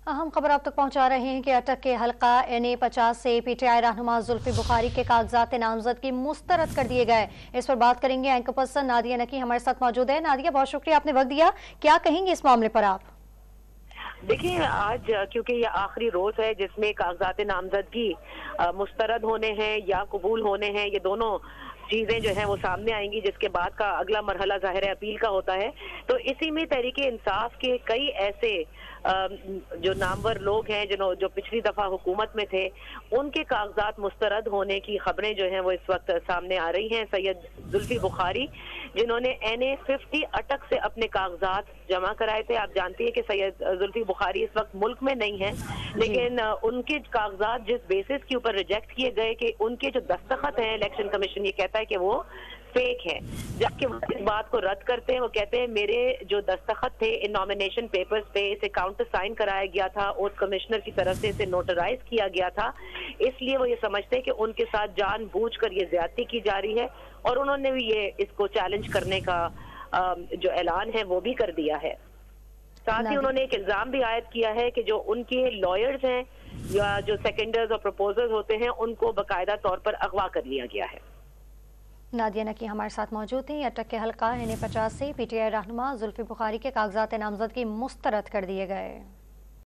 اہم خبر آپ تک پہنچا رہے ہیں کہ اٹک کے حلقہ NA-50 سے PTI رہنما زلفی بخاری کے کاغذات نامزدگی مسترد کر دیے گئے۔ اس پر بات کریں گے اینکر پرسن نادیہ نکی ہمارے ساتھ موجود ہے۔ نادیہ، بہت شکریہ آپ نے وقت دیا، کیا کہیں گے اس معاملے پر آپ؟ دیکھیں، آج کیونکہ یہ آخری روز ہے جس میں کاغذات نامزدگی مسترد ہونے ہیں یا قبول ہونے ہیں، یہ دونوں چیزیں جو ہیں وہ سامنے آئیں گی، جس کے بعد کا اگلا مرحلہ ظاہر اپیل کا ہوتا ہے۔ تو اسی میں تحریک انصاف کے کئی ایسے جو نامور لوگ ہیں جو پچھلی دفعہ حکومت میں تھے، ان کے کاغذات مسترد ہونے کی خبریں جو ہیں وہ اس وقت سامنے آ رہی ہیں۔ سید زلفی بخاری جنہوں نے NA-50 اٹک سے اپنے کاغذات جمع کرائے تھے، آپ جانتی ہیں کہ سید زلفی بخاری اس وقت ملک میں نہیں ہیں، لیکن ان کے کاغذات جس بیسس کے اوپر ریجیکٹ کیے گئے کہ ان کے جو دستخط ہیں، الیکشن کمیشن یہ کہتا ہے کہ وہ فیک ہے، جبکہ وہ اس بات کو رد کرتے ہیں۔ وہ کہتے ہیں میرے جو دستخط تھے ان نامینیشن پیپرز پہ، اسے کاؤنٹر سائن کرایا گیا تھا، اوتھ کمشنر کی طرف سے اسے نوٹرائز کیا گیا تھا، اس لیے وہ یہ سمجھتے ہیں کہ ان کے ساتھ جان بوجھ کر یہ زیادتی کی جا رہی ہے، اور انہوں نے بھی یہ اس کو چیلنج کرنے کا جو اعلان ہے وہ بھی کر دیا ہے۔ ساتھ ہی انہوں نے ایک الزام بھی عائد کیا ہے کہ جو ان کے لائرز ہیں یا جو سیکنڈرز اور پروپوزرز ہوتے ہیں، ان کو باقاعدہ طور پر اغوا کر لیا گیا ہے۔ نادیہ نکی ہمارے ساتھ موجود تھیں۔ اٹک کے حلقہ NA-50 سے PTI رہنما زلفی بخاری کے کاغذات نامزدگی مسترد کر دیے گئے۔